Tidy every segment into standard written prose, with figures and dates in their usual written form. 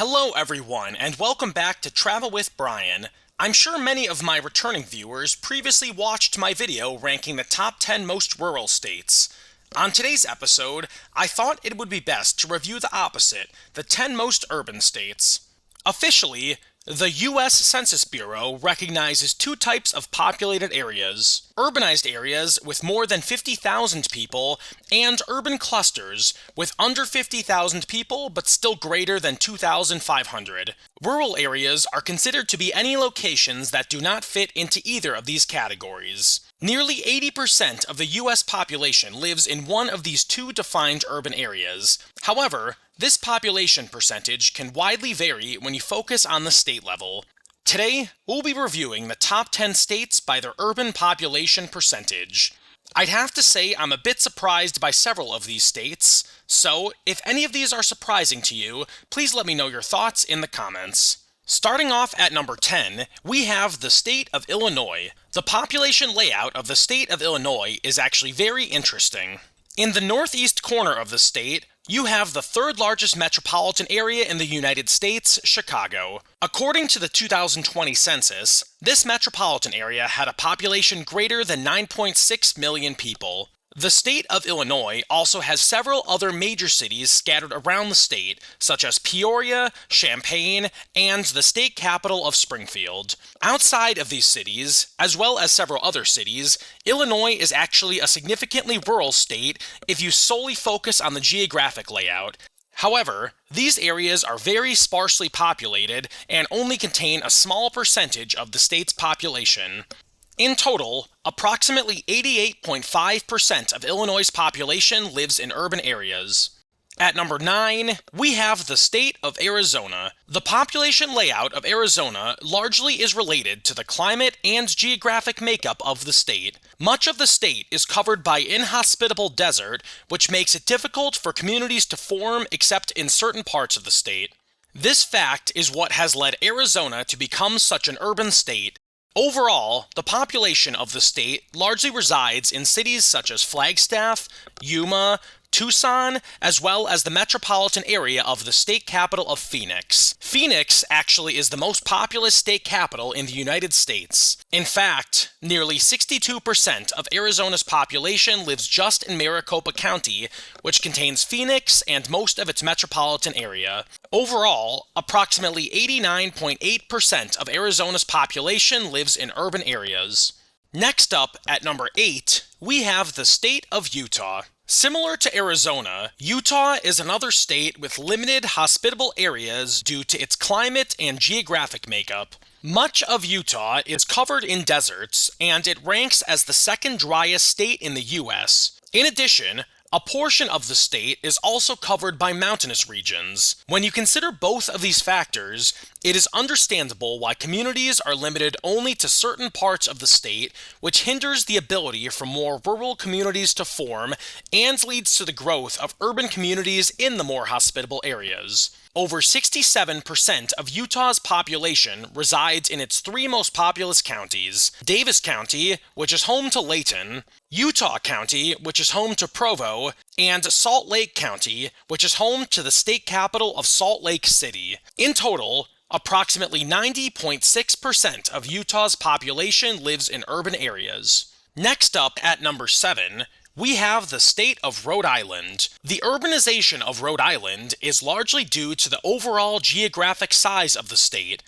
Hello everyone, and welcome back to Travel with Brian. I'm sure many of my returning viewers previously watched my video ranking the top 10 most rural states. On today's episode, I thought it would be best to review the opposite, the 10 most urban states. Officially, the U.S. Census Bureau recognizes two types of populated areas: urbanized areas with more than 50,000 people, and urban clusters with under 50,000 people but still greater than 2,500. Rural areas are considered to be any locations that do not fit into either of these categories. Nearly 80% of the U.S. population lives in one of these two defined urban areas. However, this population percentage can widely vary when you focus on the state level. Today, we'll be reviewing the top 10 states by their urban population percentage. I'd have to say I'm a bit surprised by several of these states, so if any of these are surprising to you, please let me know your thoughts in the comments. Starting off at number 10, we have the state of Illinois. The population layout of the state of Illinois is actually very interesting. In the northeast corner of the state, you have the third largest metropolitan area in the United States, Chicago. According to the 2020 census, this metropolitan area had a population greater than 9.6 million people. The state of Illinois also has several other major cities scattered around the state, such as Peoria, Champaign, and the state capital of Springfield. Outside of these cities, as well as several other cities, Illinois is actually a significantly rural state if you solely focus on the geographic layout. However, these areas are very sparsely populated and only contain a small percentage of the state's population. In total, approximately 88.5% of Illinois' population lives in urban areas. At number 9, we have the state of Arizona. The population layout of Arizona largely is related to the climate and geographic makeup of the state. Much of the state is covered by inhospitable desert, which makes it difficult for communities to form except in certain parts of the state. This fact is what has led Arizona to become such an urban state. Overall, the population of the state largely resides in cities such as Flagstaff, Yuma, Tucson, as well as the metropolitan area of the state capital of Phoenix. Phoenix actually is the most populous state capital in the United States. In fact, nearly 62% of Arizona's population lives just in Maricopa County, which contains Phoenix and most of its metropolitan area. Overall, approximately 89.8% of Arizona's population lives in urban areas. Next up, at number 8, we have the state of Utah. Similar to Arizona, Utah is another state with limited hospitable areas due to its climate and geographic makeup. Much of Utah is covered in deserts, and it ranks as the second driest state in the U.S. In addition, a portion of the state is also covered by mountainous regions. When you consider both of these factors, it is understandable why communities are limited only to certain parts of the state, which hinders the ability for more rural communities to form and leads to the growth of urban communities in the more hospitable areas. Over 67% of Utah's population resides in its three most populous counties: Davis County, which is home to Layton, Utah County, which is home to Provo, and Salt Lake County, which is home to the state capital of Salt Lake City. In total, approximately 90.6% of Utah's population lives in urban areas. Next up, at number 7, we have the state of Rhode Island. The urbanization of Rhode Island is largely due to the overall geographic size of the state.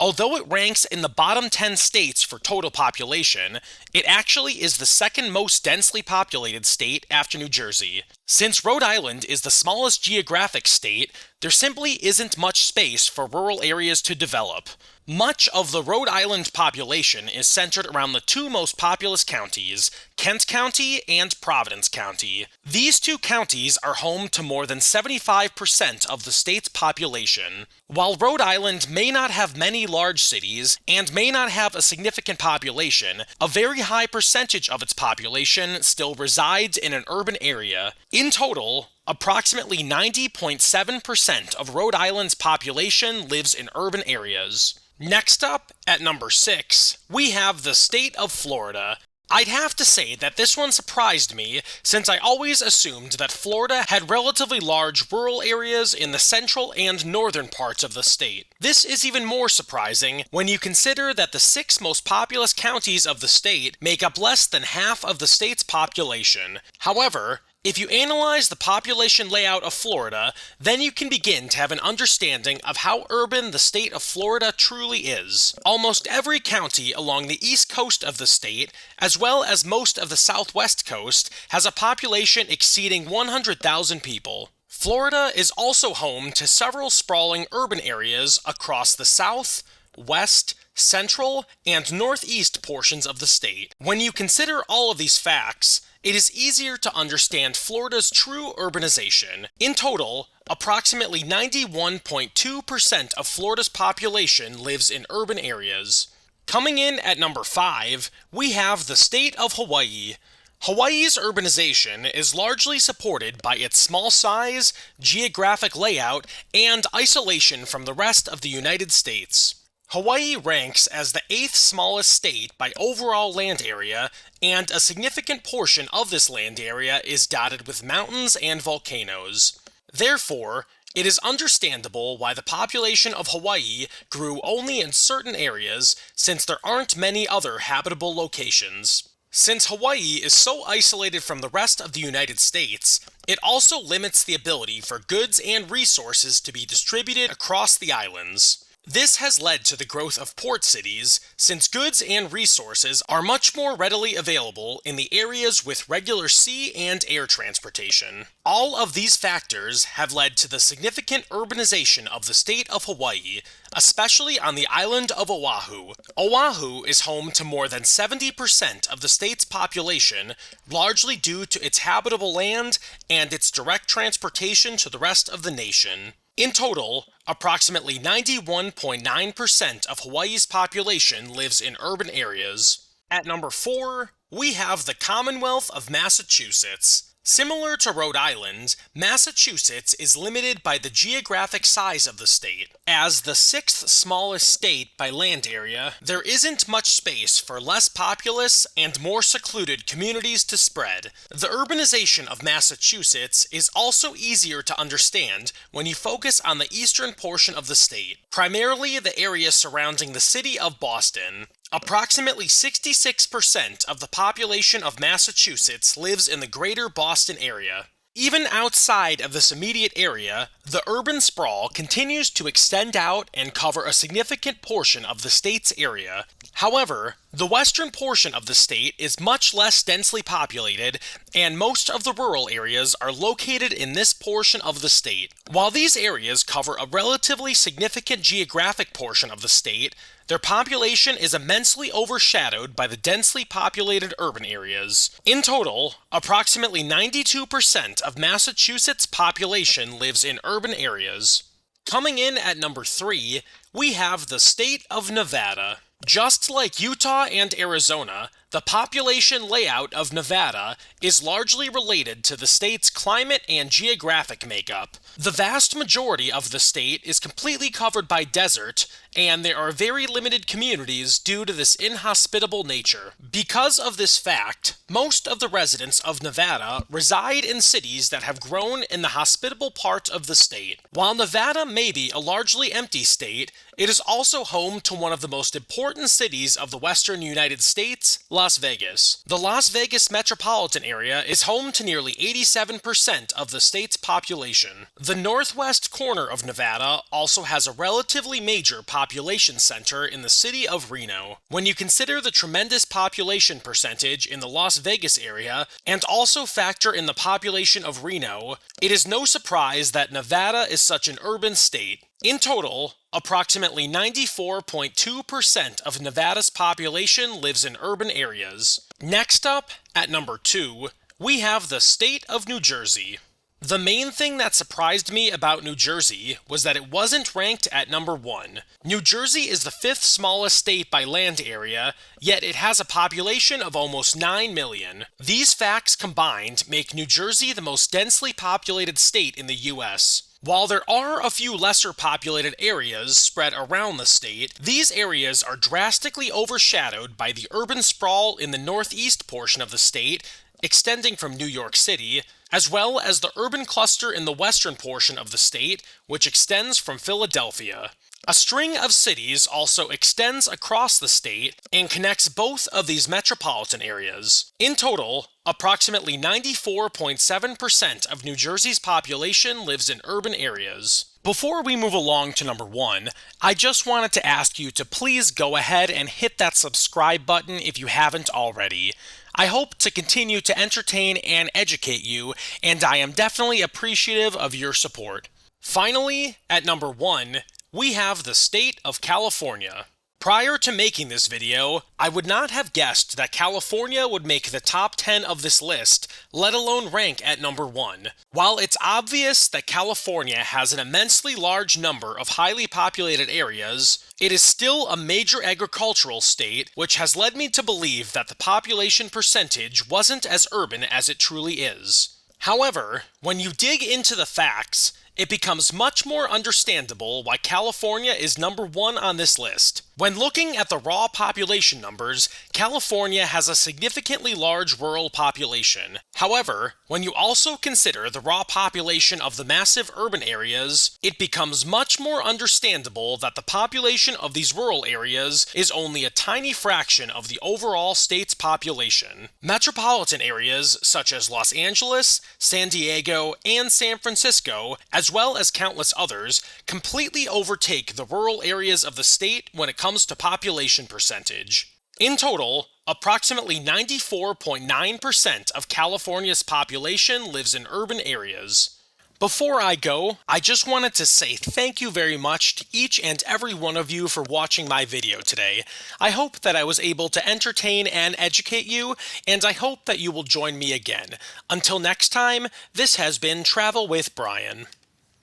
Although it ranks in the bottom 10 states for total population, it actually is the second most densely populated state after New Jersey. Since Rhode Island is the smallest geographic state, there simply isn't much space for rural areas to develop. Much of the Rhode Island population is centered around the two most populous counties, Kent County and Providence County. These two counties are home to more than 75% of the state's population. While Rhode Island may not have many large cities and may not have a significant population, a very high percentage of its population still resides in an urban area. In total, approximately 90.7% of Rhode Island's population lives in urban areas. Next up, at number 6, we have the state of Florida. I'd have to say that this one surprised me, since I always assumed that Florida had relatively large rural areas in the central and northern parts of the state. This is even more surprising when you consider that the 6 most populous counties of the state make up less than half of the state's population. However, if you analyze the population layout of Florida, then you can begin to have an understanding of how urban the state of Florida truly is. Almost every county along the east coast of the state, as well as most of the southwest coast, has a population exceeding 100,000 people. Florida is also home to several sprawling urban areas across the south, west, central, and northeast portions of the state. When you consider all of these facts, it is easier to understand Florida's true urbanization. In total, approximately 91.2% of Florida's population lives in urban areas. Coming in at number 5, we have the state of Hawaii. Hawaii's urbanization is largely supported by its small size, geographic layout, and isolation from the rest of the United States. Hawaii ranks as the 8th smallest state by overall land area, and a significant portion of this land area is dotted with mountains and volcanoes. Therefore, it is understandable why the population of Hawaii grew only in certain areas, since there aren't many other habitable locations. Since Hawaii is so isolated from the rest of the United States, it also limits the ability for goods and resources to be distributed across the islands. This has led to the growth of port cities, since goods and resources are much more readily available in the areas with regular sea and air transportation. All of these factors have led to the significant urbanization of the state of Hawaii, especially on the island of Oahu. Oahu is home to more than 70% of the state's population, largely due to its habitable land and its direct transportation to the rest of the nation. In total, approximately 91.9% of Hawaii's population lives in urban areas. At number 4, we have the Commonwealth of Massachusetts. Similar to Rhode Island, Massachusetts is limited by the geographic size of the state. As the 6th smallest state by land area, there isn't much space for less populous and more secluded communities to spread. The urbanization of Massachusetts is also easier to understand when you focus on the eastern portion of the state, primarily the area surrounding the city of Boston. Approximately 66% of the population of Massachusetts lives in the greater Boston area. Even outside of this immediate area, the urban sprawl continues to extend out and cover a significant portion of the state's area. However, the western portion of the state is much less densely populated, and most of the rural areas are located in this portion of the state. While these areas cover a relatively significant geographic portion of the state, their population is immensely overshadowed by the densely populated urban areas. In total, approximately 92% of Massachusetts' population lives in urban areas. Coming in at number 3, we have the state of Nevada. Just like Utah and Arizona, the population layout of Nevada is largely related to the state's climate and geographic makeup. The vast majority of the state is completely covered by desert, and there are very limited communities due to this inhospitable nature. Because of this fact, most of the residents of Nevada reside in cities that have grown in the hospitable part of the state. While Nevada may be a largely empty state, it is also home to one of the most important cities of the western United States, Las Vegas. The Las Vegas metropolitan area is home to nearly 87% of the state's population. The northwest corner of Nevada also has a relatively major population center in the city of Reno. When you consider the tremendous population percentage in the Las Vegas area, and also factor in the population of Reno, it is no surprise that Nevada is such an urban state. In total, approximately 94.2% of Nevada's population lives in urban areas. Next up, at number 2, we have the state of New Jersey. The main thing that surprised me about New Jersey was that it wasn't ranked at number 1. New Jersey is the 5th smallest state by land area, yet it has a population of almost 9 million. These facts combined make New Jersey the most densely populated state in the US. While there are a few lesser populated areas spread around the state, these areas are drastically overshadowed by the urban sprawl in the northeast portion of the state, extending from New York City, as well as the urban cluster in the western portion of the state, which extends from Philadelphia. A string of cities also extends across the state and connects both of these metropolitan areas. In total, approximately 94.7% of New Jersey's population lives in urban areas. Before we move along to number 1, I just wanted to ask you to please go ahead and hit that subscribe button if you haven't already. I hope to continue to entertain and educate you, and I am definitely appreciative of your support. Finally, at number 1, we have the state of California. Prior to making this video, I would not have guessed that California would make the top 10 of this list, let alone rank at number 1. While it's obvious that California has an immensely large number of highly populated areas, it is still a major agricultural state, which has led me to believe that the population percentage wasn't as urban as it truly is. However, when you dig into the facts, it becomes much more understandable why California is number 1 on this list. When looking at the raw population numbers, California has a significantly large rural population. However, when you also consider the raw population of the massive urban areas, it becomes much more understandable that the population of these rural areas is only a tiny fraction of the overall state's population. Metropolitan areas such as Los Angeles, San Diego, and San Francisco, as well as countless others, completely overtake the rural areas of the state when it comes to population percentage. In total, approximately 94.9% of California's population lives in urban areas. Before I go, I just wanted to say thank you very much to each and every one of you for watching my video today. I hope that I was able to entertain and educate you, and I hope that you will join me again. Until next time, this has been Travel with Brian.